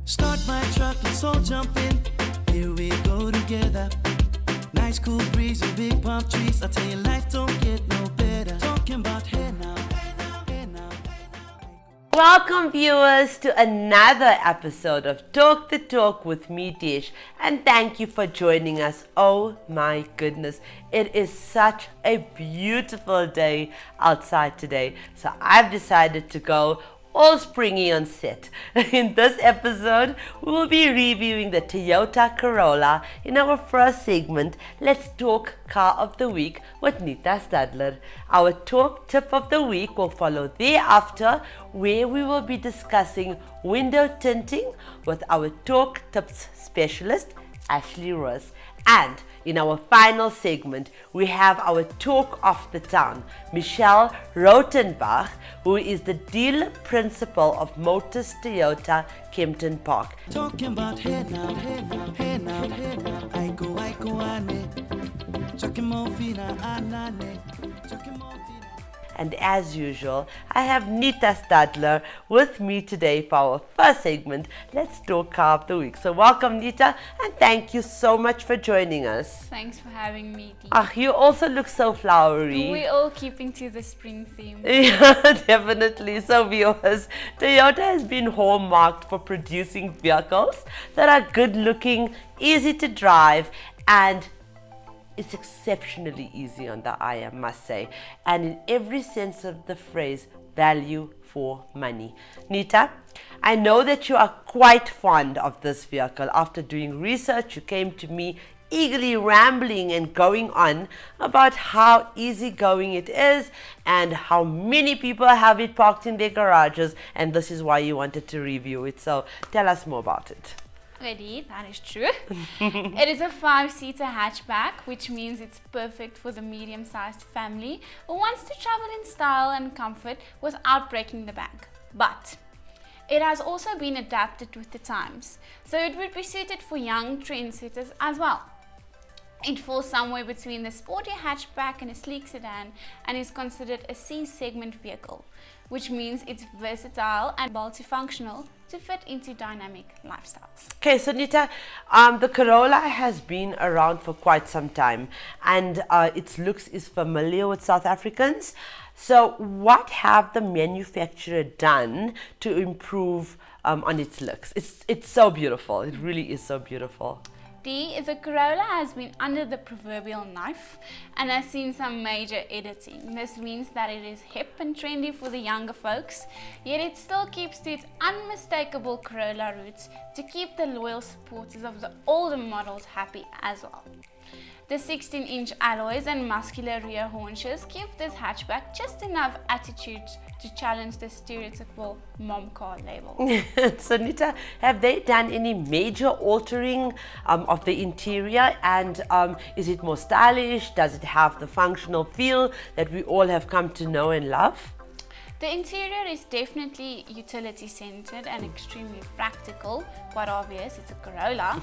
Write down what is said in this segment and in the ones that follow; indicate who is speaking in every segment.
Speaker 1: Start my truck, let's all jump in. Here we go together. Nice cool breeze and big palm trees. I tell you, life don't get no better. Talking about hey now, hey now, hey now, hey now.
Speaker 2: Welcome viewers to another episode of Talk the Talk with me, Desh, and thank you for joining us. Oh my goodness, it is such a beautiful day outside today, so I've decided to go all springy on set. In this episode, we will be reviewing the Toyota Corolla. In our first segment, let's talk car of the week with Nita Stadler. Our talk tip of the week will follow thereafter, where we will be discussing window tinting with our talk tips specialist, Ashley Roos. And in our final segment, we have our talk of the town, Michelle Rautenbach, who is the dealer principal of Motors Toyota Kempton Park.
Speaker 1: Talking about hey now, hey now, hey now, hey now. I go, ane. Chucking more fina, anane. Chucking more fina.
Speaker 2: And as usual, I have Nita Stadler with me today for our first segment, Let's Talk Car of the Week. So welcome, Nita, and thank you so much for joining us.
Speaker 3: Thanks for having me, Dee.
Speaker 2: You also look so flowery.
Speaker 3: We're all keeping to the spring theme.
Speaker 2: Yeah, definitely. So viewers, Toyota has been hallmarked for producing vehicles that are good looking, easy to drive, and it's exceptionally easy on the eye, I must say, and in every sense of the phrase, value for money. Nita, I know that you are quite fond of this vehicle. After doing research, you came to me eagerly rambling and going on about how easygoing it is and how many people have it parked in their garages, and this is why you wanted to review it. So tell us more about it.
Speaker 3: Ready, that is true. It is a 5-seater hatchback, which means it's perfect for the medium-sized family who wants to travel in style and comfort without breaking the bank. But it has also been adapted with the times, so it would be suited for young trendsetters as well. It falls somewhere between the sporty hatchback and a sleek sedan and is considered a C-segment vehicle, which means it's versatile and multifunctional to fit into dynamic lifestyles.
Speaker 2: Okay, so Nita, the Corolla has been around for quite some time, and its looks is familiar with South Africans. So what have the manufacturer done to improve on its looks? It's so beautiful. It really is so beautiful.
Speaker 3: The Corolla has been under the proverbial knife and has seen some major editing. This means that it is hip and trendy for the younger folks, yet it still keeps to its unmistakable Corolla roots to keep the loyal supporters of the older models happy as well. The 16-inch alloys and muscular rear haunches give this hatchback just enough attitude to challenge the stereotypical mom car label.
Speaker 2: So Nita, have they done any major altering of the interior, and is it more stylish? Does it have the functional feel that we all have come to know and love?
Speaker 3: The interior is definitely utility centered and extremely practical. Quite obvious, it's a Corolla.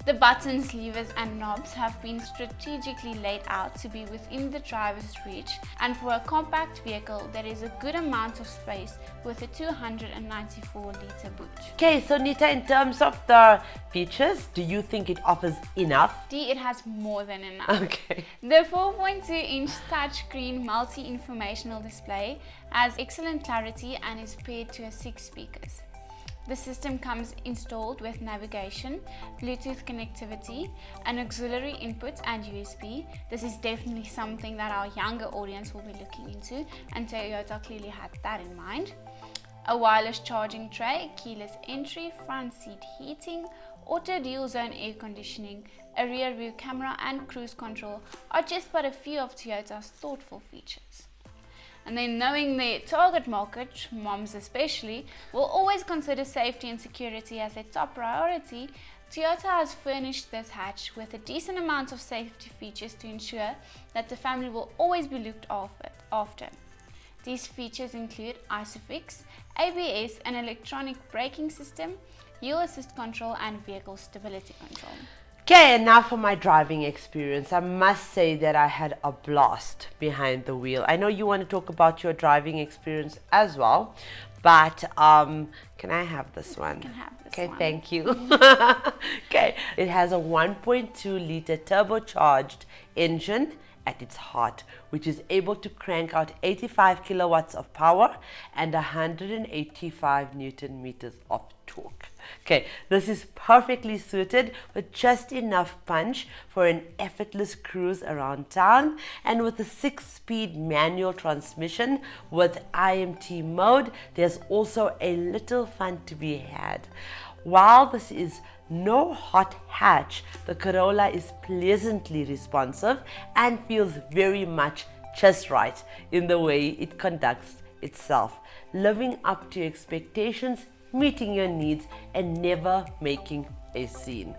Speaker 3: The buttons, levers and knobs have been strategically laid out to be within the driver's reach, and for a compact vehicle there is a good amount of space with a 294-litre boot.
Speaker 2: Okay, so Nita, in terms of the features, do you think it offers enough?
Speaker 3: It has more than enough.
Speaker 2: Okay.
Speaker 3: The 4.2-inch touchscreen multi-informational display has excellent clarity and is paired to 6 speakers. The system comes installed with navigation, Bluetooth connectivity, and auxiliary inputs and USB. This is definitely something that our younger audience will be looking into, and Toyota clearly had that in mind. A wireless charging tray, keyless entry, front seat heating, auto dual zone air conditioning, a rear view camera and cruise control are just but a few of Toyota's thoughtful features. And then, knowing their target market, moms especially, will always consider safety and security as their top priority, Toyota has furnished this hatch with a decent amount of safety features to ensure that the family will always be looked after. These features include ISOFIX, ABS, an electronic braking system, hill assist control and vehicle stability control.
Speaker 2: Okay, and now for my driving experience. I must say that I had a blast behind the wheel. I know you want to talk about your driving experience as well, but can I have this one?
Speaker 3: You can have this
Speaker 2: Okay,
Speaker 3: one.
Speaker 2: thank you. Okay, it has a 1.2 liter turbocharged engine at its heart, which is able to crank out 85 kilowatts of power and 185 newton meters of torque. Okay, this is perfectly suited with just enough punch for an effortless cruise around town, and with a 6-speed manual transmission with IMT mode, there's also a little fun to be had. While this is no hot hatch, the Corolla is pleasantly responsive and feels very much just right in the way it conducts itself, living up to expectations, meeting your needs, and never making a scene.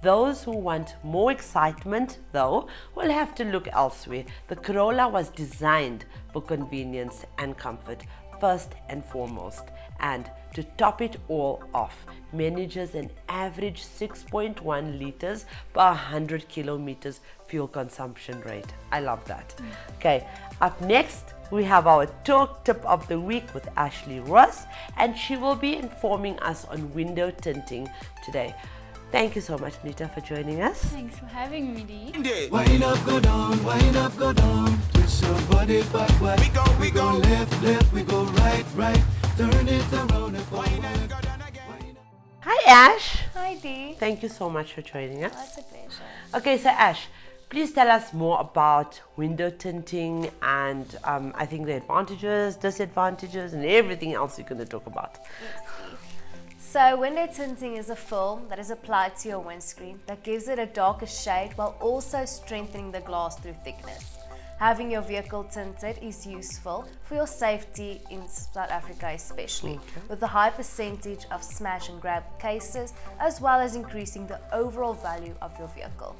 Speaker 2: Those who want more excitement, though, will have to look elsewhere. The Corolla was designed for convenience and comfort, first and foremost, and to top it all off, manages an average 6.1 liters per 100 kilometers fuel consumption rate. I love that. Okay, up next we have our talk tip of the week with Ashley Roos, and she will be informing us on window tinting today. Thank you so much, Nita, for joining us.
Speaker 3: Thanks for having me, Dee.
Speaker 1: Wind up, go down, wind up, go down. Twist your body backward. We go left, left, we go right, right. Turn it around and forward.
Speaker 2: Hi, Ash.
Speaker 3: Hi, Dee.
Speaker 2: Thank you so much for joining us.
Speaker 3: It's a pleasure.
Speaker 2: Okay, so Ash, please tell us more about window tinting and I think the advantages, disadvantages, and everything else you're going to talk about.
Speaker 4: Yes, Steve. So window tinting is a film that is applied to your windscreen that gives it a darker shade while also strengthening the glass through thickness. Having your vehicle tinted is useful for your safety in South Africa especially, with a high percentage of smash and grab cases, as well as increasing the overall value of your vehicle.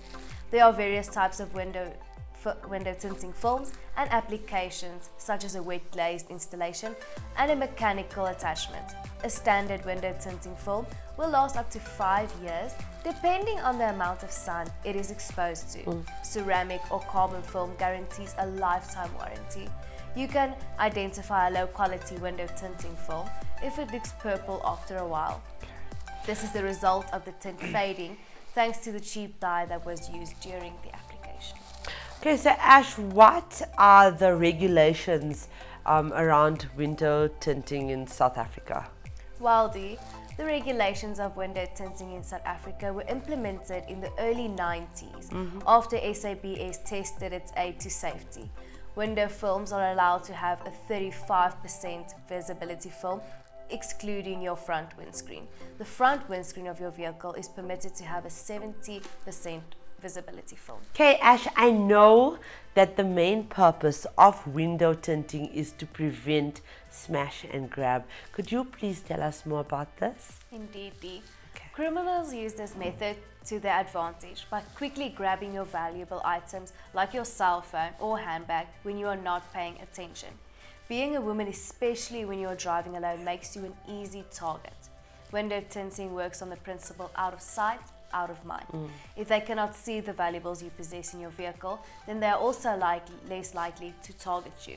Speaker 4: There are various types of window tinting films and applications, such as a wet glazed installation and a mechanical attachment. A standard window tinting film will last up to 5 years, depending on the amount of sun it is exposed to. Ceramic or carbon film guarantees a lifetime warranty. You can identify a low quality window tinting film if it looks purple after a while. This is the result of the tint fading thanks to the cheap dye that was used during the application.
Speaker 2: Okay, so Ash, what are the regulations around window tinting in South Africa?
Speaker 4: Well, Dee, the regulations of window tinting in South Africa were implemented in the early 90s after SABS tested its aid to safety. Window films are allowed to have a 35% visibility film, excluding your front windscreen. The front windscreen of your vehicle is permitted to have a 70% visibility film.
Speaker 2: Okay, Ash, I know that the main purpose of window tinting is to prevent smash and grab. Could you please tell us more about this?
Speaker 4: Indeed, Dee. Criminals use this method to their advantage by quickly grabbing your valuable items like your cell phone or handbag when you are not paying attention. Being a woman, especially when you are driving alone, makes you an easy target. Window tinting works on the principle out of sight, out of mind. If they cannot see the valuables you possess in your vehicle, then they are also less likely to target you.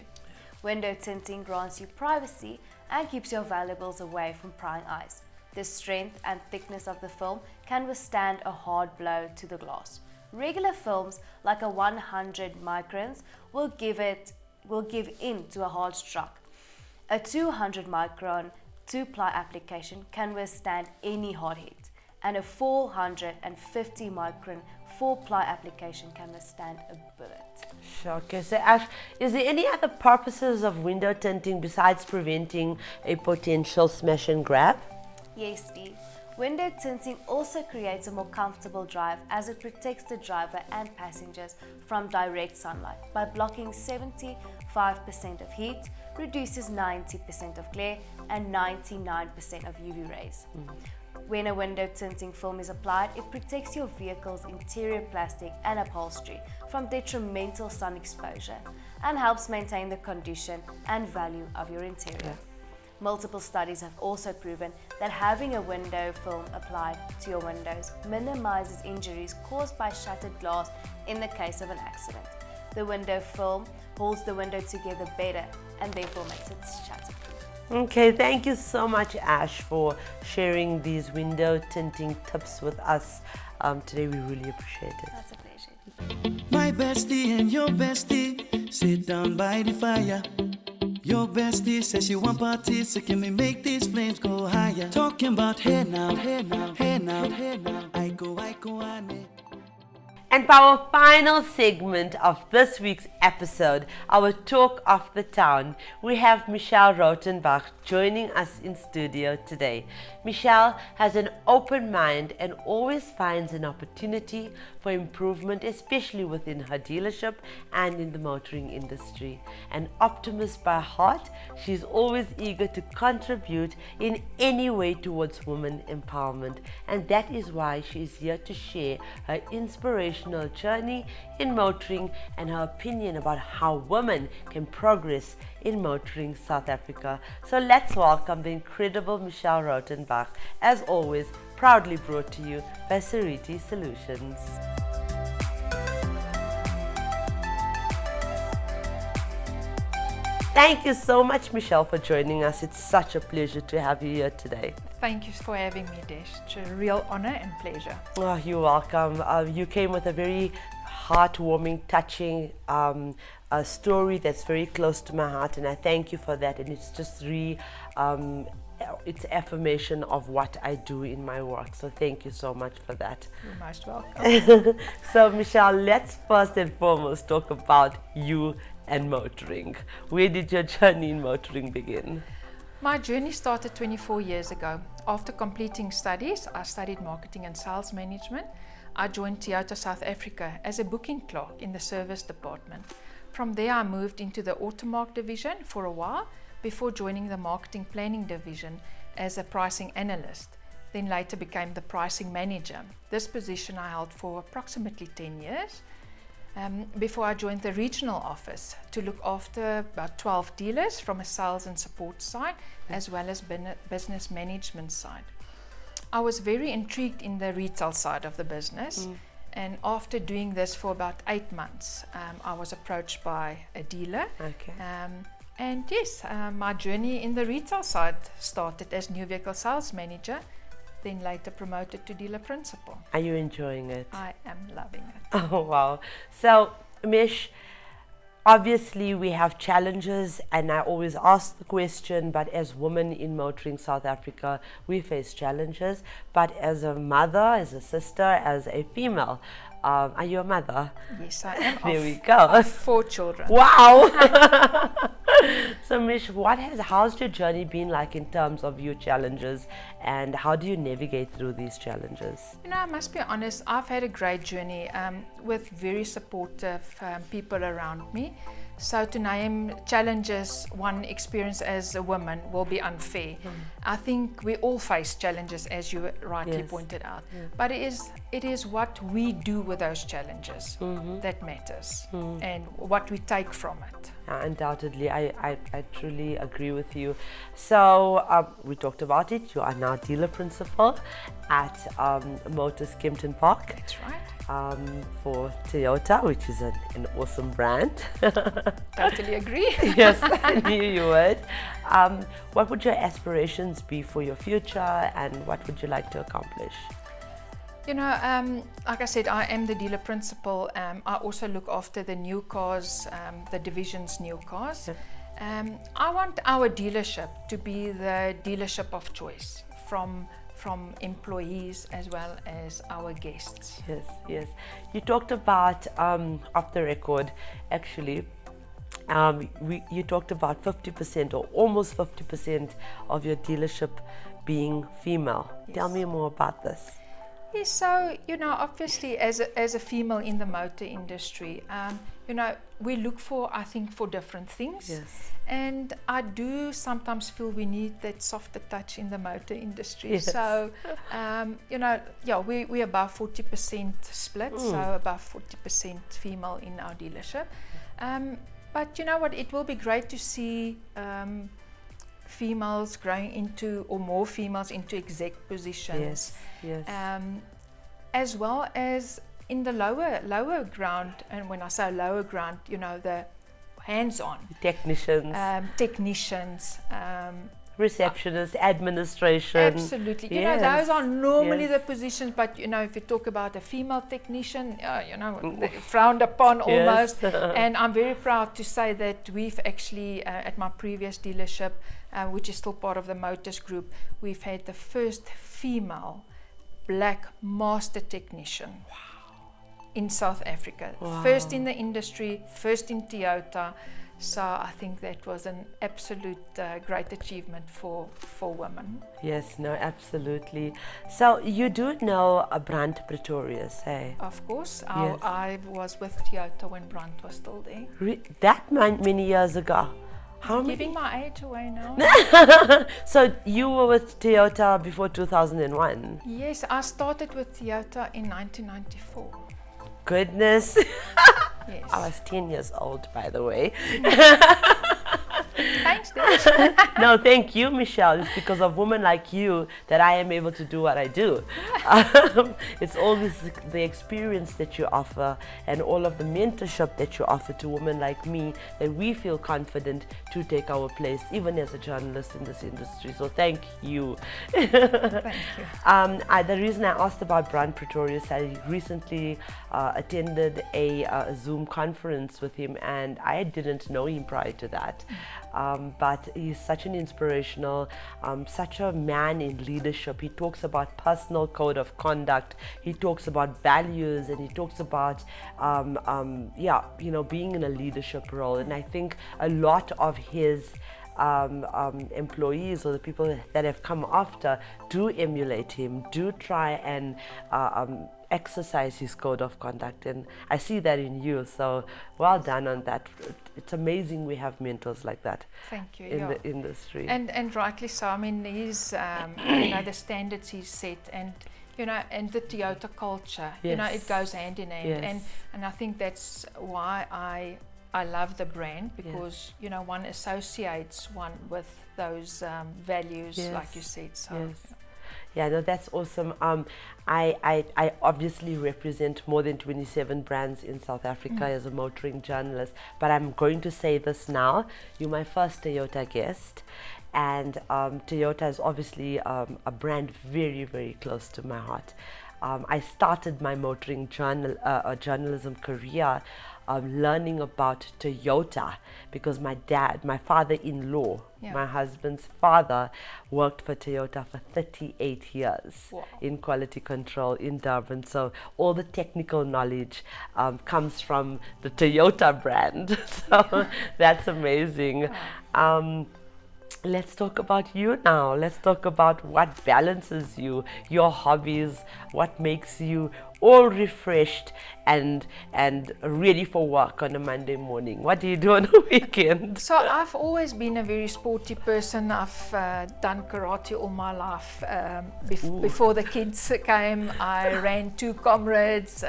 Speaker 4: Window tinting grants you privacy and keeps your valuables away from prying eyes. The strength and thickness of the film can withstand a hard blow to the glass. Regular films, like a 100 microns, will give in to a hard struck. A 200 micron 2-ply application can withstand any hard hit, and a 450 micron 4-ply application can withstand a bullet.
Speaker 2: Sure. Okay, so Ash, is there any other purposes of window tinting besides preventing a potential smash and grab?
Speaker 4: Yes, Steve. Window tinting also creates a more comfortable drive as it protects the driver and passengers from direct sunlight by blocking 75% of heat, reduces 90% of glare, and 99% of UV rays. When a window tinting film is applied, it protects your vehicle's interior plastic and upholstery from detrimental sun exposure and helps maintain the condition and value of your interior. Multiple studies have also proven that having a window film applied to your windows minimizes injuries caused by shattered glass in the case of an accident. The window film holds the window together better and therefore makes it shatterproof.
Speaker 2: Okay, thank you so much, Ash, for sharing these window tinting tips with us today. We really appreciate it.
Speaker 4: That's a pleasure.
Speaker 1: My bestie and your bestie sit down by the fire. Your bestie says she want parties, so can we make these flames go higher? Talking about hey now, hey now, hey now, hey now. I go, ane.
Speaker 2: And for our final segment of this week's episode, our talk of the town, we have Michelle Rautenbach joining us in studio today. Michelle has an open mind and always finds an opportunity for improvement, especially within her dealership and in the motoring industry. An optimist by heart, she's always eager to contribute in any way towards women empowerment, and that is why she is here to share her inspirational journey in motoring and her opinion about how women can progress in motoring South Africa. So let's welcome the incredible Michelle Rautenbach, as always proudly brought to you by Sariti Solutions. Thank you so much, Michelle, for joining us. It's such a pleasure to have you here today.
Speaker 5: Thank you for having me, Desh. It's a real honor and pleasure.
Speaker 2: Oh, you're welcome. You came with a very heartwarming, touching a story that's very close to my heart, and I thank you for that. And it's just it's affirmation of what I do in my work. So thank you so much for that.
Speaker 5: You're most welcome.
Speaker 2: So Michelle, let's first and foremost talk about you and motoring. Where did your journey in motoring begin?
Speaker 5: My journey started 24 years ago. After completing studies, I studied marketing and sales management. I joined Toyota South Africa as a booking clerk in the service department. From there, I moved into the Rautenbach division for a while before joining the marketing planning division as a pricing analyst, then later became the pricing manager. This position I held for approximately 10 years. Before I joined the regional office to look after about 12 dealers from a sales and support side, as well as business management side. I was very intrigued in the retail side of the business, and after doing this for about 8 months, I was approached by a dealer.
Speaker 2: Okay.
Speaker 5: And yes, my journey in the retail side started as new vehicle sales manager, then later promoted to dealer principal.
Speaker 2: Are you enjoying it?
Speaker 5: I am loving it.
Speaker 2: Oh, wow. So, Mish, obviously we have challenges, and I always ask the question, but as women in motoring South Africa, we face challenges. But as a mother, as a sister, as a female, are you a mother?
Speaker 5: Yes, I am.
Speaker 2: There we go.
Speaker 5: Of 4 children.
Speaker 2: Wow. So Mish, how's your journey been like in terms of your challenges, and how do you navigate through these challenges?
Speaker 5: You know, I must be honest, I've had a great journey with very supportive people around me. So to name challenges one experience as a woman will be unfair. I think we all face challenges, as you rightly
Speaker 2: Yes.
Speaker 5: pointed out. But it is what we do with those challenges that matters, and what we take from it.
Speaker 2: Undoubtedly, I truly agree with you. So we talked about it. You are now dealer principal at Motors Kempton Park.
Speaker 5: That's right.
Speaker 2: For Toyota, which is an awesome brand.
Speaker 5: Totally agree.
Speaker 2: Yes, I knew you would. What would your aspirations be for your future, and what would you like to accomplish?
Speaker 5: You know, like I said, I am the dealer principal. I also look after the new cars, the division's new cars. I want our dealership to be the dealership of choice from employees as well as our guests.
Speaker 2: Yes. You talked about, off the record, actually, you talked about 50% or almost 50% of your dealership being female.
Speaker 5: Yes.
Speaker 2: Tell me more about this.
Speaker 5: Yes, so, you know, obviously as a female in the motor industry, you know, we look for different things.
Speaker 2: Yes.
Speaker 5: And I do sometimes feel we need that softer touch in the motor industry.
Speaker 2: Yes.
Speaker 5: So, you know, yeah, we're above 40% split, so above 40% female in our dealership. But you know what, it will be great to see females growing into, or more females into exec positions.
Speaker 2: Yes.
Speaker 5: As well as in the lower ground, and when I say lower ground, you know, hands-on.
Speaker 2: Technicians,
Speaker 5: Technicians,
Speaker 2: receptionists, administration.
Speaker 5: absolutely. You know, those are normally
Speaker 2: Yes.
Speaker 5: the positions, but you know, if you talk about a female technician, you know, they're frowned upon almost. And I'm very proud to say that we've actually, at my previous dealership, which is still part of the Motors Group, we've had the first female black master technician. In South Africa. First in the industry, first in Toyota. So I think that was an absolute great achievement for women.
Speaker 2: Yes, no, absolutely. So you do know Brandt Pretorius, hey?
Speaker 5: Of course,
Speaker 2: Yes.
Speaker 5: I was with Toyota when Brandt was still there.
Speaker 2: That many years ago. How many?
Speaker 5: Giving my age away now.
Speaker 2: So you were with Toyota before 2001?
Speaker 5: Yes, I started with Toyota in 1994.
Speaker 2: Goodness.
Speaker 5: Yes.
Speaker 2: I was 10 years old, by the way.
Speaker 5: Thanks, Desh.
Speaker 2: No, thank you, Michelle. It's because of women like you that I am able to do what I do. It's always the experience that you offer and all of the mentorship that you offer to women like me that we feel confident to take our place, even as a journalist in this industry. So thank you.
Speaker 5: Thank you.
Speaker 2: The reason I asked about Brandt Pretorius, I recently attended a Zoom conference with him, and I didn't know him prior to that. But he's such an inspirational, such a man in leadership. He talks about personal code of conduct. He talks about values, and he talks about, being in a leadership role. And I think a lot of his employees or the people that have come after do emulate him, do try and exercise his code of conduct, and I see that in you, so well done on that. It's amazing we have mentors like that.
Speaker 5: Thank you.
Speaker 2: In the industry.
Speaker 5: And rightly so. I mean, he's the standards he's set, and and the Toyota culture,
Speaker 2: Yes.
Speaker 5: it goes hand in hand.
Speaker 2: Yes.
Speaker 5: And I think that's why I love the brand, because one associates one with those values,
Speaker 2: Yes.
Speaker 5: like you said. So
Speaker 2: Yes. Yeah, no, that's awesome. I obviously represent more than 27 brands in South Africa as a motoring journalist, but I'm going to say this now. You're my first Toyota guest, and Toyota is obviously a brand very, very close to my heart. I started my motoring journalism career learning about Toyota because my father-in-law, my husband's father, worked for Toyota for 38 years in quality control in Durban. So all the technical knowledge comes from the Toyota brand. So that's amazing. Let's talk about you now. Let's talk about what balances you, your hobbies, what makes you all refreshed and ready for work on a Monday morning. What do you do on a weekend?
Speaker 5: So I've always been a very sporty person. I've done karate all my life. Before the kids came, I ran 2 comrades,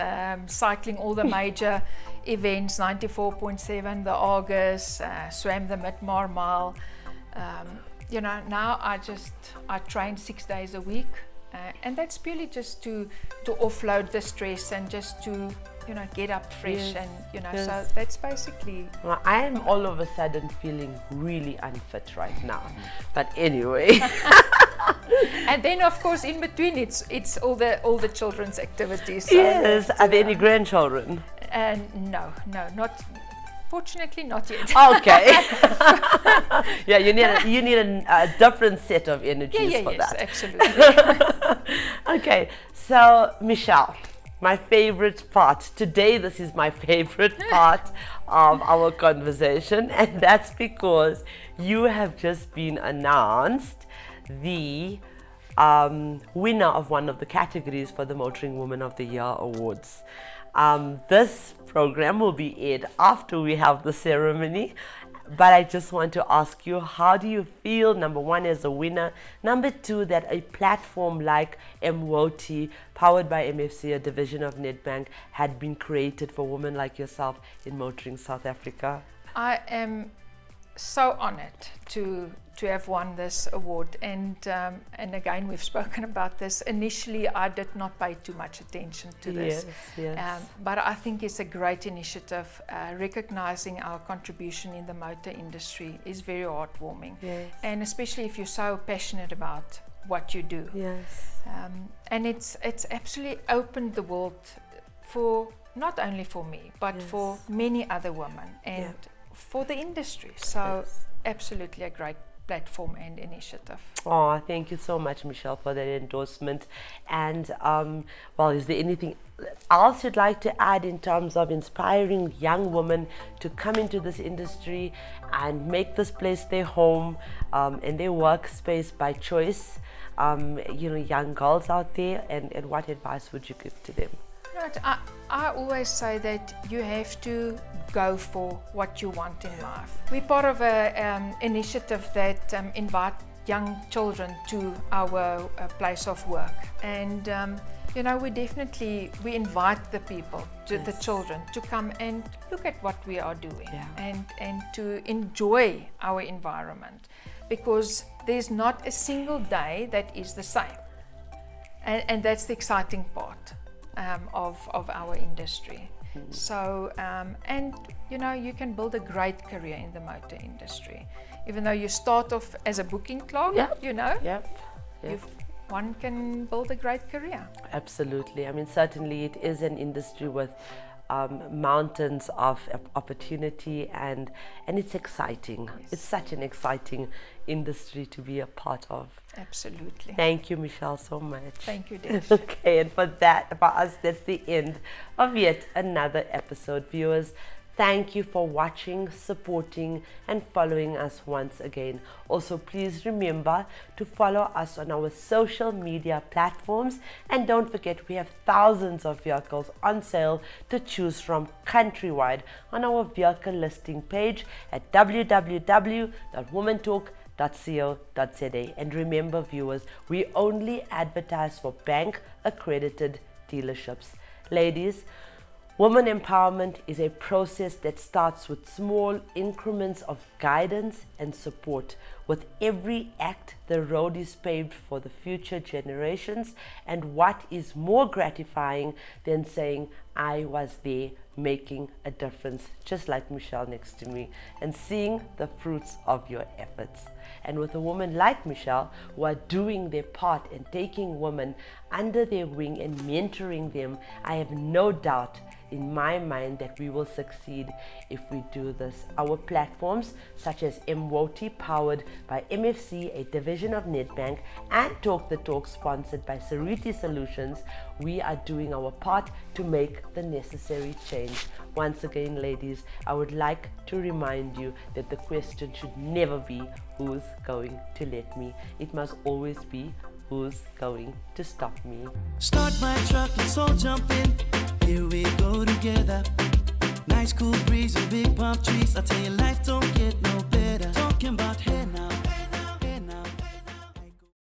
Speaker 5: cycling all the major events, 94.7, the Argus, swam the Midmar Mile. Now I train 6 days a week, and that's purely just to offload the stress and just to get up fresh.
Speaker 2: Yes.
Speaker 5: And
Speaker 2: Yes.
Speaker 5: so that's basically.
Speaker 2: Well, I am all of a sudden feeling really unfit right now, but anyway.
Speaker 5: And then of course in between it's all the children's activities. So
Speaker 2: Yes, are there any grandchildren?
Speaker 5: no, not. Fortunately, not yet.
Speaker 2: Okay. Yeah, you need a different set of energies for
Speaker 5: yes,
Speaker 2: that.
Speaker 5: absolutely.
Speaker 2: Okay, so Michelle, my favorite part today. This is my favorite part of our conversation, and that's because you have just been announced the winner of one of the categories for the Motoring Woman of the Year awards. This program will be aired after we have the ceremony, but I just want to ask you, how do you feel, number one, as a winner, number two, that a platform like MWOTI, powered by MFC, a division of Nedbank, had been created for women like yourself in motoring South Africa?
Speaker 5: I am so honored to to have won this award. And again, we've spoken about this. Initially, I did not pay too much attention to this.
Speaker 2: Yes.
Speaker 5: But I think it's a great initiative. Recognizing our contribution in the motor industry is very heartwarming.
Speaker 2: Yes.
Speaker 5: And especially if you're so passionate about what you do.
Speaker 2: Yes.
Speaker 5: And it's absolutely opened the world for not only for me, but for many other women and for the industry. So absolutely a great platform and initiative.
Speaker 2: Oh, thank you so much, Michelle, for that endorsement. And well, is there anything else you'd like to add in terms of inspiring young women to come into this industry and make this place their home and their workspace by choice? Young girls out there, and what advice would you give to them?
Speaker 5: I always say that you have to go for what you want in life. We're part of an initiative that invite young children to our place of work, and we invite the people, the children, to come and look at what we are doing and to enjoy our environment, because there's not a single day that is the same, and that's the exciting part of our industry. So you can build a great career in the motor industry, even though you start off as a booking clerk. One can build a great career.
Speaker 2: Absolutely. I mean, certainly it is an industry with mountains of opportunity, and it's exciting.
Speaker 5: Yes.
Speaker 2: It's such an exciting industry to be a part of.
Speaker 5: Absolutely.
Speaker 2: Thank you, Michelle, so much.
Speaker 5: Thank you, Desh.
Speaker 2: Okay, and for us, that's the end of yet another episode, viewers. Thank you for watching, supporting, and following us once again. Also, please remember to follow us on our social media platforms. And don't forget, we have thousands of vehicles on sale to choose from countrywide on our vehicle listing page at www.womantalk.co.za. And remember, viewers, we only advertise for bank accredited dealerships. Ladies, woman empowerment is a process that starts with small increments of guidance and support. With every act, the road is paved for the future generations. And what is more gratifying than saying, I was there making a difference, just like Michelle next to me, and seeing the fruits of your efforts. And with a woman like Michelle, who are doing their part and taking women under their wing and mentoring them, I have no doubt in my mind that we will succeed if we do this. Our platforms such as MWOTI, powered by MFC, a division of Nedbank, and Talk the Talk, sponsored by Sariti Solutions, we are doing our part to make the necessary change. Once again, ladies, I would like to remind you that the question should never be who's going to let me. It must always be who's going to stop me.
Speaker 1: Start my truck, let's all jump in. Here we go together. Nice cool breeze and big palm trees. I tell you, life don't get no better.